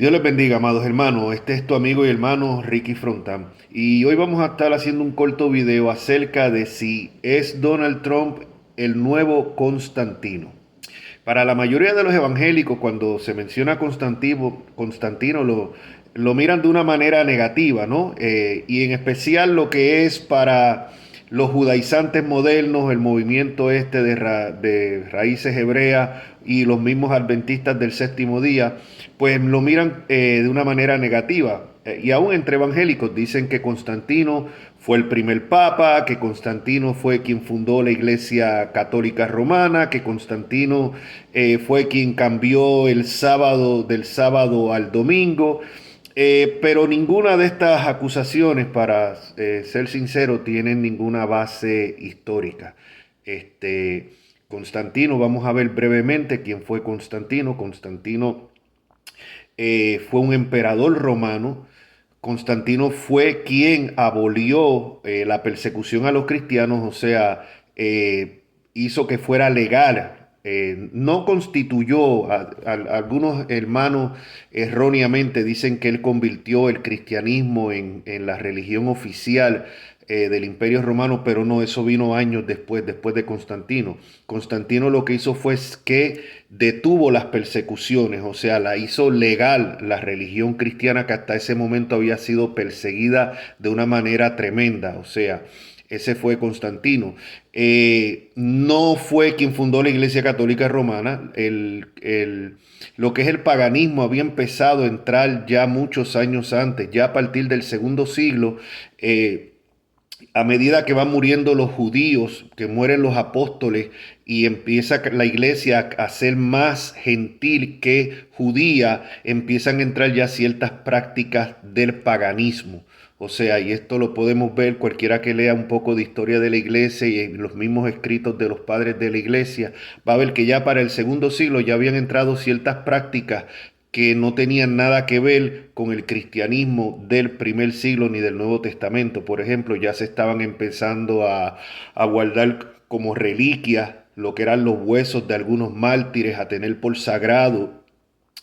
Dios les bendiga, amados hermanos. Este es tu amigo y hermano Ricky Frontán. Y hoy vamos a estar haciendo un corto video acerca de si es Donald Trump el nuevo Constantino. Para la mayoría de los evangélicos, cuando se menciona Constantino lo miran de una manera negativa, ¿no? Y en especial lo que es para los judaizantes modernos, el movimiento este de raíces hebreas y los mismos adventistas del séptimo día, pues lo miran de una manera negativa. Y aún entre evangélicos dicen que Constantino fue el primer papa, que Constantino fue quien fundó la Iglesia Católica Romana, que Constantino fue quien cambió el sábado del sábado al domingo. Pero ninguna de estas acusaciones, para ser sincero, tienen ninguna base histórica. Este, Constantino, vamos a ver brevemente quién fue Constantino. Constantino fue un emperador romano. Constantino fue quien abolió la persecución a los cristianos, o sea, hizo que fuera legal. No constituyó, algunos hermanos erróneamente dicen que él convirtió el cristianismo en la religión oficial del Imperio Romano, pero no, eso vino años después de Constantino. Constantino lo que hizo fue que detuvo las persecuciones, o sea, la hizo legal la religión cristiana que hasta ese momento había sido perseguida de una manera tremenda, o sea, ese fue Constantino. No fue quien fundó la Iglesia Católica Romana. Lo que es el paganismo había empezado a entrar ya muchos años antes, ya a partir del segundo siglo. A medida que van muriendo los judíos, que mueren los apóstoles y empieza la iglesia a ser más gentil que judía, empiezan a entrar ya ciertas prácticas del paganismo. O sea, y esto lo podemos ver cualquiera que lea un poco de historia de la iglesia y en los mismos escritos de los padres de la iglesia, va a ver que ya para el segundo siglo ya habían entrado ciertas prácticas que no tenían nada que ver con el cristianismo del primer siglo ni del Nuevo Testamento. Por ejemplo, ya se estaban empezando a guardar como reliquias lo que eran los huesos de algunos mártires, a tener por sagrado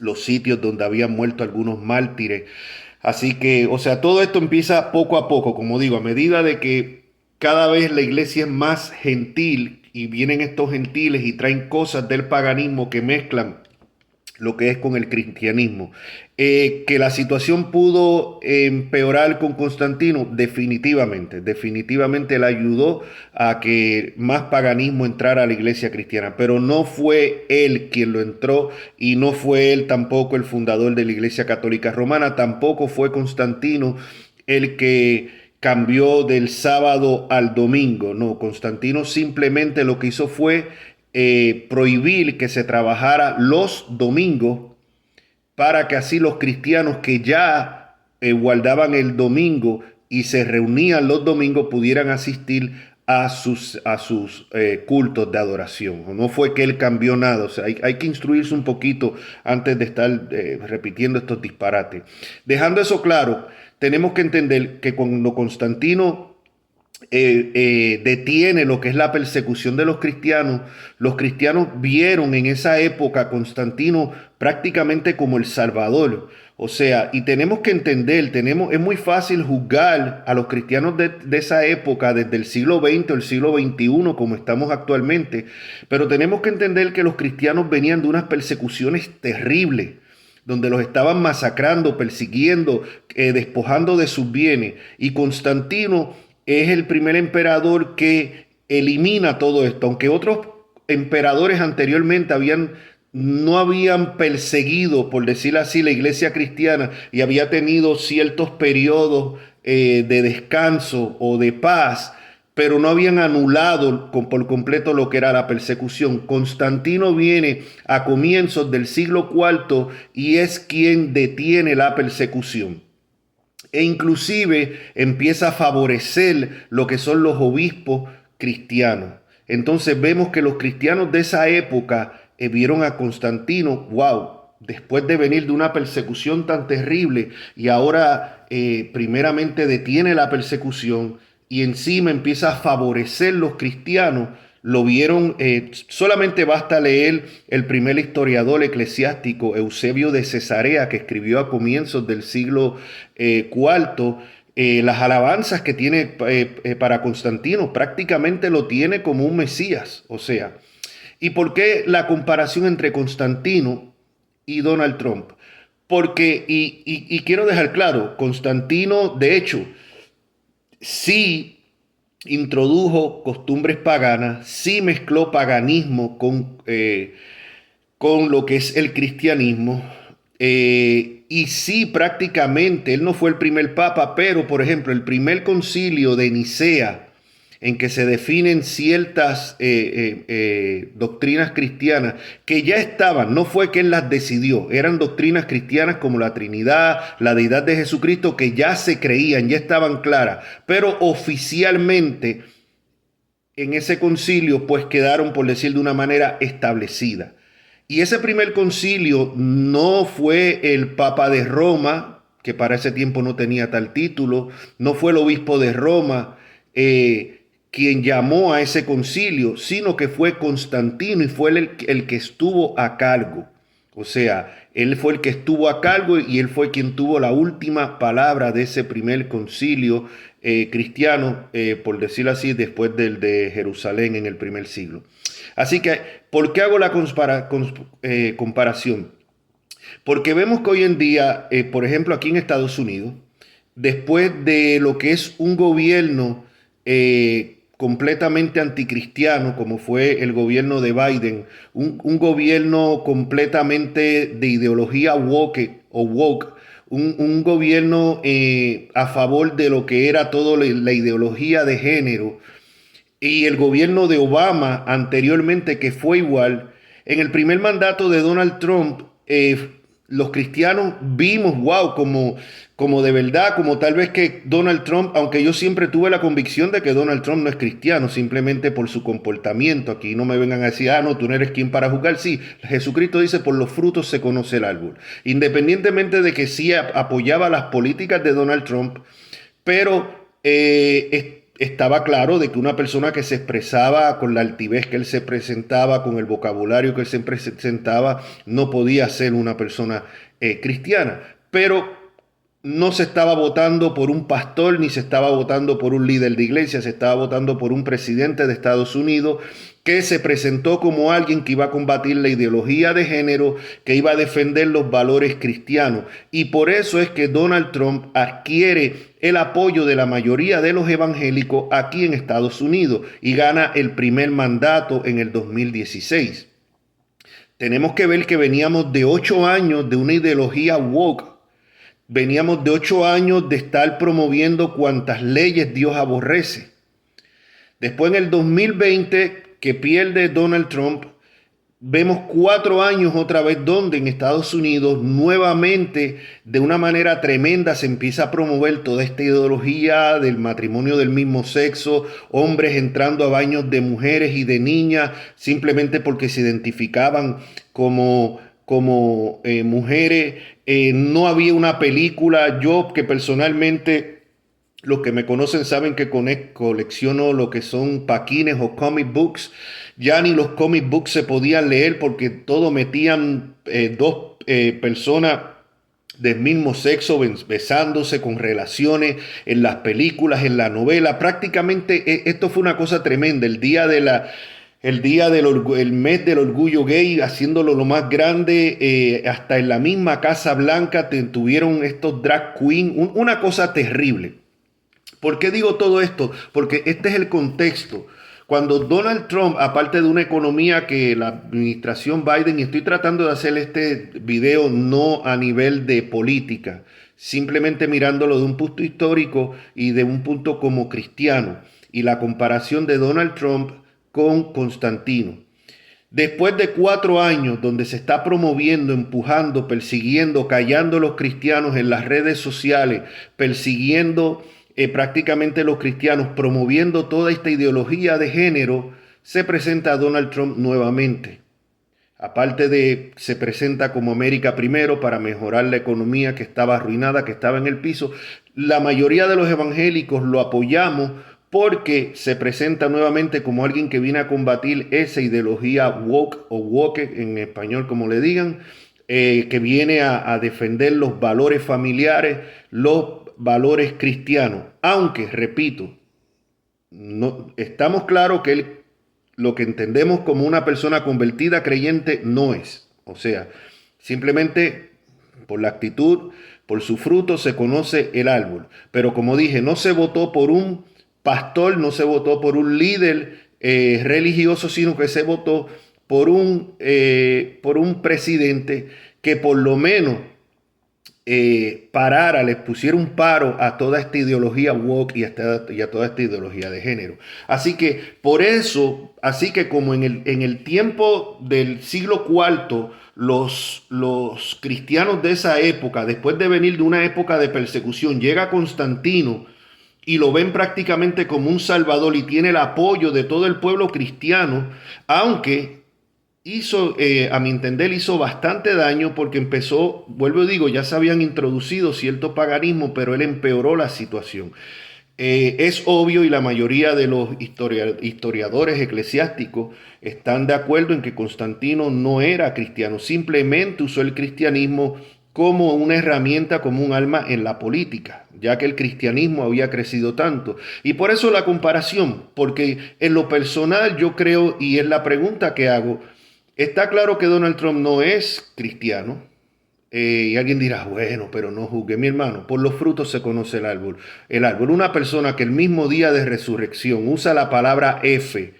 los sitios donde habían muerto algunos mártires. Así que, o sea, todo esto empieza poco a poco, como digo, a medida de que cada vez la iglesia es más gentil y vienen estos gentiles y traen cosas del paganismo que mezclan lo que es con el cristianismo. Que la situación pudo empeorar con Constantino, definitivamente, definitivamente le ayudó a que más paganismo entrara a la iglesia cristiana, pero no fue él quien lo entró y no fue él tampoco el fundador de la iglesia católica romana, tampoco fue Constantino el que cambió del sábado al domingo. No, Constantino simplemente lo que hizo fue prohibir que se trabajara los domingos para que así los cristianos que ya guardaban el domingo y se reunían los domingos pudieran asistir a sus cultos de adoración. No fue que él cambió nada, o sea, hay que instruirse un poquito antes de estar repitiendo estos disparates. Dejando eso claro, tenemos que entender que cuando Constantino detiene lo que es la persecución de los cristianos vieron en esa época a Constantino prácticamente como el Salvador. O sea, y tenemos que entender, es muy fácil juzgar a los cristianos de esa época, desde el siglo XX o el siglo XXI, como estamos actualmente, pero tenemos que entender que los cristianos venían de unas persecuciones terribles donde los estaban masacrando, persiguiendo, despojando de sus bienes. Y Constantino es el primer emperador que elimina todo esto, aunque otros emperadores anteriormente no habían perseguido, por decirlo así, la iglesia cristiana y había tenido ciertos periodos de descanso o de paz, pero no habían anulado por completo lo que era la persecución. Constantino viene a comienzos del siglo IV y es quien detiene la persecución e inclusive empieza a favorecer lo que son los obispos cristianos. Entonces vemos que los cristianos de esa época vieron a Constantino, wow, después de venir de una persecución tan terrible y ahora primeramente detiene la persecución y encima empieza a favorecer los cristianos. lo vieron, solamente basta leer el primer historiador eclesiástico, Eusebio de Cesarea, que escribió a comienzos del siglo IV, las alabanzas que tiene para Constantino, prácticamente lo tiene como un Mesías, o sea. ¿Y por qué la comparación entre Constantino y Donald Trump? Porque, y quiero dejar claro, Constantino, de hecho, sí introdujo costumbres paganas, sí mezcló paganismo con lo que es el cristianismo. Y sí, prácticamente, él no fue el primer papa, pero por ejemplo, el primer concilio de Nicea, en que se definen ciertas doctrinas cristianas que ya estaban, no fue que él las decidió, eran doctrinas cristianas como la Trinidad, la deidad de Jesucristo, que ya se creían, ya estaban claras, pero oficialmente en ese concilio pues quedaron, por decir de una manera, establecida. Y ese primer concilio no fue el Papa de Roma, que para ese tiempo no tenía tal título, no fue el obispo de Roma quien llamó a ese concilio, sino que fue Constantino y fue el que estuvo a cargo. O sea, él fue el que estuvo a cargo y él fue quien tuvo la última palabra de ese primer concilio cristiano, por decirlo así, después del de Jerusalén en el primer siglo. Así que, ¿por qué hago la comparación? Porque vemos que hoy en día, por ejemplo, aquí en Estados Unidos, después de lo que es un gobierno completamente anticristiano, como fue el gobierno de Biden, un gobierno completamente de ideología woke, un gobierno a favor de lo que era toda la ideología de género, y el gobierno de Obama anteriormente, que fue igual. En el primer mandato de Donald Trump, los cristianos vimos, wow, como de verdad, como tal vez que Donald Trump, aunque yo siempre tuve la convicción de que Donald Trump no es cristiano, simplemente por su comportamiento. Aquí no me vengan a decir, ah, no, tú no eres quien para juzgar. Sí, Jesucristo dice, por los frutos se conoce el árbol. Independientemente de que sí apoyaba las políticas de Donald Trump, pero estaba claro de que una persona que se expresaba con la altivez que él se presentaba, con el vocabulario que él se presentaba, no podía ser una persona cristiana. Pero no se estaba votando por un pastor ni se estaba votando por un líder de iglesia, se estaba votando por un presidente de Estados Unidos que se presentó como alguien que iba a combatir la ideología de género, que iba a defender los valores cristianos. Y por eso es que Donald Trump adquiere el apoyo de la mayoría de los evangélicos aquí en Estados Unidos y gana el primer mandato en el 2016. Tenemos que ver que veníamos de 8 años de una ideología woke. Veníamos de 8 años de estar promoviendo cuantas leyes Dios aborrece. Después en el 2020, que pierde Donald Trump, vemos 4 años otra vez donde en Estados Unidos nuevamente de una manera tremenda se empieza a promover toda esta ideología del matrimonio del mismo sexo, hombres entrando a baños de mujeres y de niñas simplemente porque se identificaban como mujeres. No había una película, yo que personalmente, los que me conocen saben que colecciono lo que son paquines o comic books. Ya ni los comic books se podían leer porque todo metían dos personas del mismo sexo besándose con relaciones en las películas, en la novela. Prácticamente esto fue una cosa tremenda. El mes del orgullo gay, haciéndolo lo más grande, hasta en la misma Casa Blanca tuvieron estos drag queen, una cosa terrible. ¿Por qué digo todo esto? Porque este es el contexto. Cuando Donald Trump, aparte de una economía que la administración Biden, y estoy tratando de hacer este video no a nivel de política, simplemente mirándolo de un punto histórico y de un punto como cristiano, y la comparación de Donald Trump con Constantino. Después de 4 años donde se está promoviendo, empujando, persiguiendo, callando a los cristianos en las redes sociales, persiguiendo prácticamente los cristianos, promoviendo toda esta ideología de género, se presenta Donald Trump nuevamente. Aparte de, se presenta como América primero para mejorar la economía que estaba arruinada, que estaba en el piso. La mayoría de los evangélicos lo apoyamos porque se presenta nuevamente como alguien que viene a combatir esa ideología woke o woke en español, como le digan, que viene a defender los valores familiares, los valores cristianos. Aunque, repito, no, estamos claros que él, lo que entendemos como una persona convertida creyente no es. O sea, simplemente por la actitud, por su fruto se conoce el árbol. Pero como dije, no se votó por un pastor, no se votó por un líder religioso, sino que se votó por un presidente que por lo menos parara, les pusiera un paro a toda esta ideología woke y a toda esta ideología de género. Así que por eso, así que como en el tiempo del siglo IV, los cristianos de esa época, después de venir de una época de persecución, llega Constantino y lo ven prácticamente como un salvador y tiene el apoyo de todo el pueblo cristiano, aunque hizo, a mi entender, hizo bastante daño porque empezó, vuelvo y digo, ya se habían introducido cierto paganismo, pero él empeoró la situación. Es obvio y la mayoría de los historiadores eclesiásticos están de acuerdo en que Constantino no era cristiano, simplemente usó el cristianismo como una herramienta, como un arma en la política, ya que el cristianismo había crecido tanto. Y por eso la comparación, porque en lo personal yo creo, y es la pregunta que hago, está claro que Donald Trump no es cristiano. Y alguien dirá, bueno, pero no juzgue, mi hermano, por los frutos se conoce el árbol. El árbol, una persona que el mismo día de resurrección usa la palabra F,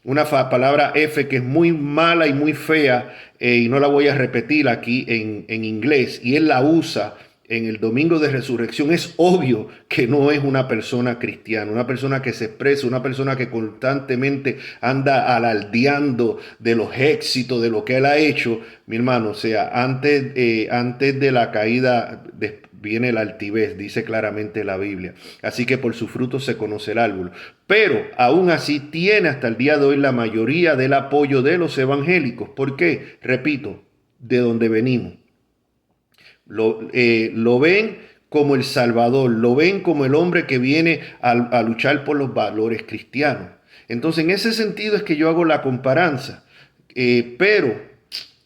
una palabra F que es muy mala y muy fea, y no la voy a repetir aquí en inglés, y él la usa en el domingo de resurrección, es obvio que no es una persona cristiana, una persona que se expresa, una persona que constantemente anda alardeando de los éxitos, de lo que él ha hecho, mi hermano. O sea, antes de la caída viene la altivez, dice claramente la Biblia. Así que por su fruto se conoce el árbol. Pero aún así tiene hasta el día de hoy la mayoría del apoyo de los evangélicos. ¿Por qué? Repito, de donde venimos. Lo ven como el Salvador, lo ven como el hombre que viene a luchar por los valores cristianos. Entonces, en ese sentido es que yo hago la comparanza.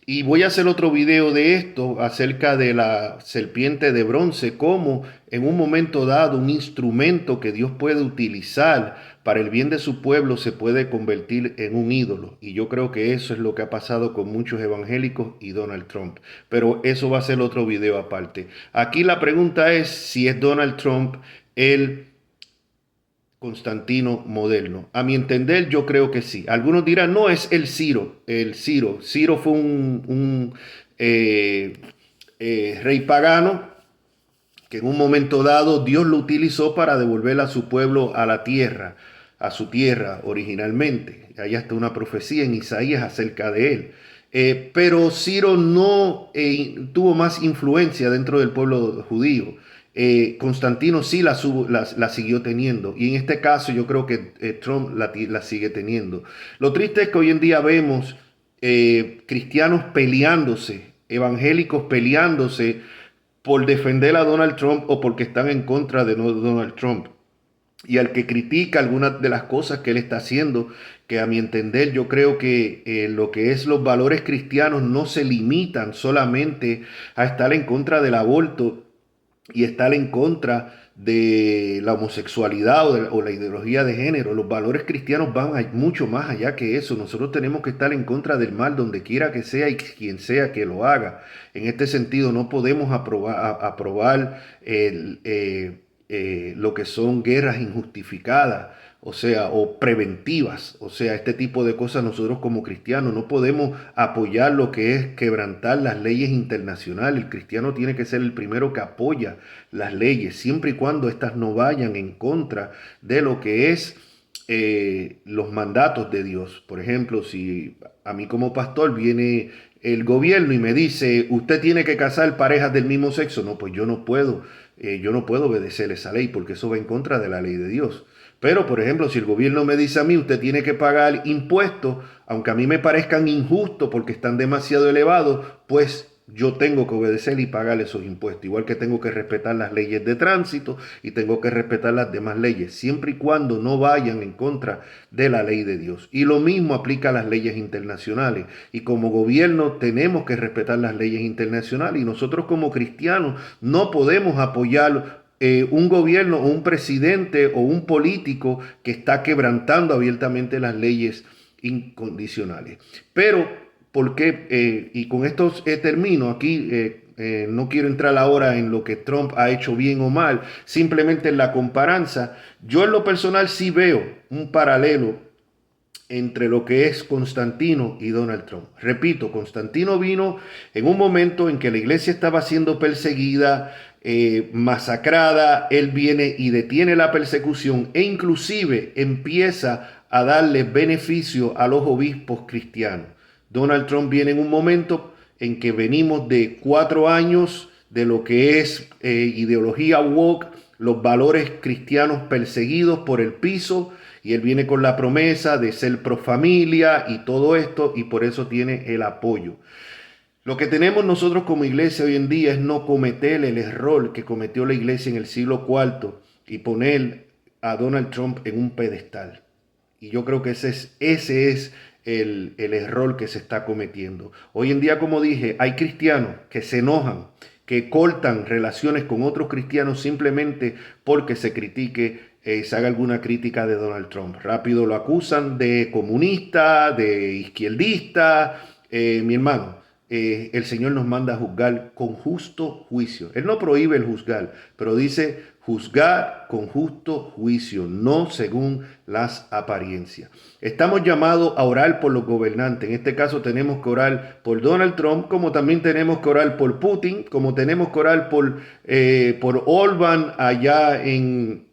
Y voy a hacer otro video de esto acerca de la serpiente de bronce, como en un momento dado un instrumento que Dios puede utilizar para el bien de su pueblo se puede convertir en un ídolo. Y yo creo que eso es lo que ha pasado con muchos evangélicos y Donald Trump. Pero eso va a ser otro video aparte. Aquí la pregunta es si es Donald Trump el Constantino moderno. A mi entender, yo creo que sí. Algunos dirán, no, es el Ciro. El Ciro. Ciro fue un rey pagano que en un momento dado Dios lo utilizó para devolver a su pueblo a la tierra, a su tierra originalmente. Hay hasta una profecía en Isaías acerca de él. Pero Ciro no tuvo más influencia dentro del pueblo judío. Constantino sí la siguió teniendo, y en este caso yo creo que Trump la sigue teniendo. Lo triste es que hoy en día vemos cristianos peleándose, evangélicos peleándose por defender a Donald Trump o porque están en contra de Donald Trump. Y al que critica algunas de las cosas que él está haciendo, que a mi entender yo creo que lo que es los valores cristianos no se limitan solamente a estar en contra del aborto y estar en contra de la homosexualidad o la ideología de género. Los valores cristianos van mucho más allá que eso. Nosotros tenemos que estar en contra del mal donde quiera que sea y quien sea que lo haga. En este sentido, no podemos aprobar lo que son guerras injustificadas, o sea, o preventivas. O sea, este tipo de cosas nosotros como cristianos no podemos apoyar lo que es quebrantar las leyes internacionales. El cristiano tiene que ser el primero que apoya las leyes, siempre y cuando éstas no vayan en contra de lo que es los mandatos de Dios. Por ejemplo, si a mí como pastor viene el gobierno y me dice, usted tiene que casar parejas del mismo sexo, no, pues yo no puedo obedecer esa ley porque eso va en contra de la ley de Dios. Pero, por ejemplo, si el gobierno me dice a mí, usted tiene que pagar impuestos, aunque a mí me parezcan injustos porque están demasiado elevados, pues yo tengo que obedecer y pagar esos impuestos, igual que tengo que respetar las leyes de tránsito y tengo que respetar las demás leyes, siempre y cuando no vayan en contra de la ley de Dios. Y lo mismo aplica a las leyes internacionales. Y como gobierno tenemos que respetar las leyes internacionales y nosotros como cristianos no podemos apoyar un gobierno o un presidente o un político que está quebrantando abiertamente las leyes incondicionales. Pero, ¿por qué? Y con esto termino aquí. No quiero entrar ahora en lo que Trump ha hecho bien o mal, simplemente en la comparanza. Yo en lo personal sí veo un paralelo entre lo que es Constantino y Donald Trump. Repito, Constantino vino en un momento en que la iglesia estaba siendo perseguida, masacrada. Él viene y detiene la persecución e inclusive empieza a darle beneficio a los obispos cristianos. Donald Trump viene en un momento en que venimos de 4 años de lo que es ideología woke, los valores cristianos perseguidos por el piso, y él viene con la promesa de ser pro familia y todo esto, y por eso tiene el apoyo. Lo que tenemos nosotros como iglesia hoy en día es no cometer el error que cometió la iglesia en el siglo IV y poner a Donald Trump en un pedestal. Y yo creo que ese es el error que se está cometiendo. Hoy en día, como dije, hay cristianos que se enojan, que cortan relaciones con otros cristianos simplemente porque se critique, se haga alguna crítica de Donald Trump. Rápido lo acusan de comunista, de izquierdista. Mi hermano, el Señor nos manda a juzgar con justo juicio. Él no prohíbe el juzgar, pero dice juzgar con justo juicio, no según las apariencias. Estamos llamados a orar por los gobernantes. En este caso tenemos que orar por Donald Trump, como también tenemos que orar por Putin, como tenemos que orar por Orbán allá en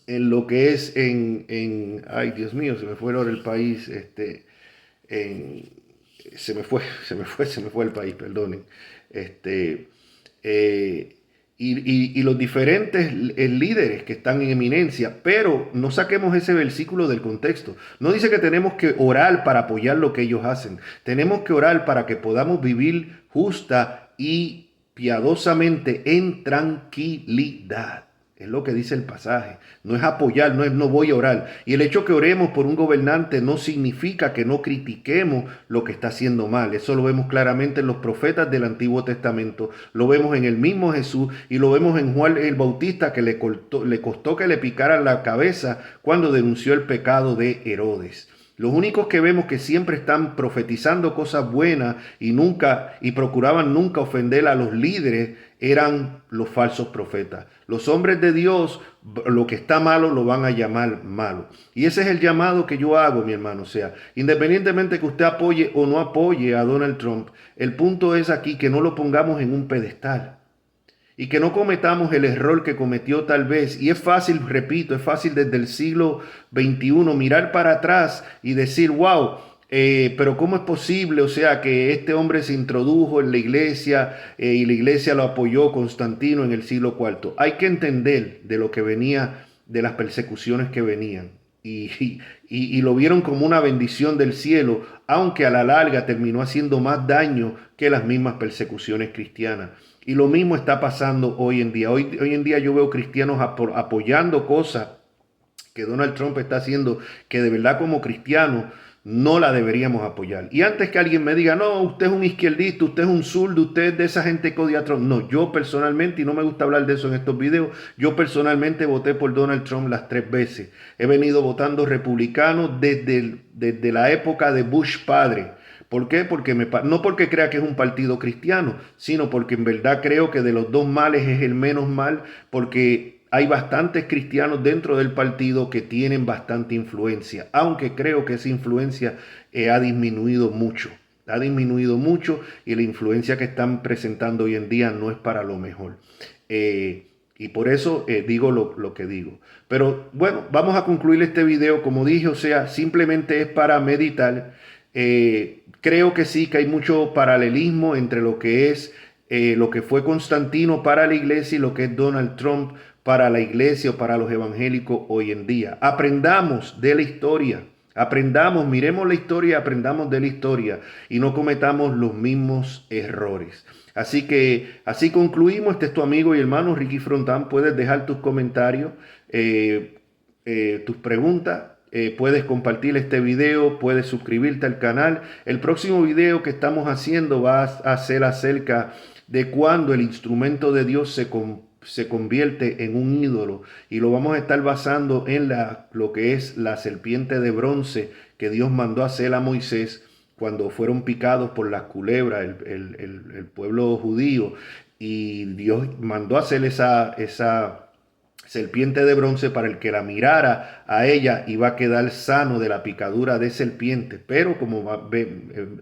lo que es ay Dios mío, se me fue el país, en, se me fue el país, perdonen. Este, eh, y los diferentes líderes que están en eminencia, pero no saquemos ese versículo del contexto. No dice que tenemos que orar para apoyar lo que ellos hacen. Tenemos que orar para que podamos vivir justa y piadosamente en tranquilidad. Es lo que dice el pasaje. No es apoyar, no es no voy a orar. Y el hecho que oremos por un gobernante no significa que no critiquemos lo que está haciendo mal. Eso lo vemos claramente en los profetas del Antiguo Testamento. Lo vemos en el mismo Jesús y lo vemos en Juan el Bautista, que le costó que le picaran la cabeza cuando denunció el pecado de Herodes. Los únicos que vemos que siempre están profetizando cosas buenas y procuraban nunca ofender a los líderes eran los falsos profetas. Los hombres de Dios, lo que está malo lo van a llamar malo. Y ese es el llamado que yo hago, mi hermano. O sea, independientemente que usted apoye o no apoye a Donald Trump, el punto es aquí que no lo pongamos en un pedestal. Y que no cometamos el error que cometió tal vez. Y es fácil, repito, es fácil desde el siglo XXI mirar para atrás y decir, wow, pero ¿cómo es posible? O sea, que este hombre se introdujo en la iglesia y la iglesia lo apoyó, Constantino, en el siglo IV. Hay que entender de lo que venía, de las persecuciones que venían. Y lo vieron como una bendición del cielo, aunque a la larga terminó haciendo más daño que las mismas persecuciones cristianas. Y lo mismo está pasando hoy en día. Hoy en día yo veo cristianos apoyando cosas que Donald Trump está haciendo que de verdad como cristianos no la deberíamos apoyar. Y antes que alguien me diga, no, usted es un izquierdista, usted es un zurdo, usted es de esa gente que odia a Trump. No, yo personalmente, y no me gusta hablar de eso en estos videos, yo personalmente voté por Donald Trump las 3 veces. He venido votando republicano desde la época de Bush padre. ¿Por qué? No porque crea que es un partido cristiano, sino porque en verdad creo que de los dos males es el menos mal, porque hay bastantes cristianos dentro del partido que tienen bastante influencia, aunque creo que esa influencia ha disminuido mucho. Ha disminuido mucho y la influencia que están presentando hoy en día no es para lo mejor. Y por eso digo lo que digo. Pero bueno, vamos a concluir este video. Como dije, o sea, simplemente es para meditar. Creo que sí, que hay mucho paralelismo entre lo que es lo que fue Constantino para la iglesia y lo que es Donald Trump para la iglesia o para los evangélicos hoy en día. Aprendamos de la historia, aprendamos, miremos la historia, aprendamos de la historia y no cometamos los mismos errores. Así que así concluimos. Este es tu amigo y hermano Ricky Frontán. Puedes dejar tus comentarios, tus preguntas. Puedes compartir este video, puedes suscribirte al canal. El próximo video que estamos haciendo va a ser acerca de cuando el instrumento de Dios se convierte en un ídolo, y lo vamos a estar basando en lo que es la serpiente de bronce que Dios mandó a hacer a Moisés cuando fueron picados por las culebras el pueblo judío, y Dios mandó a hacer esa serpiente de bronce para el que la mirara a ella iba a quedar sano de la picadura de serpiente, pero como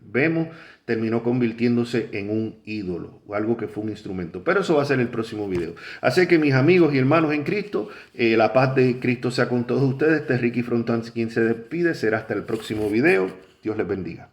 vemos, terminó convirtiéndose en un ídolo, o algo que fue un instrumento. Pero eso va a ser el próximo video. Así que mis amigos y hermanos en Cristo, la paz de Cristo sea con todos ustedes. Este es Ricky Frontán quien se despide. Será hasta el próximo video. Dios les bendiga.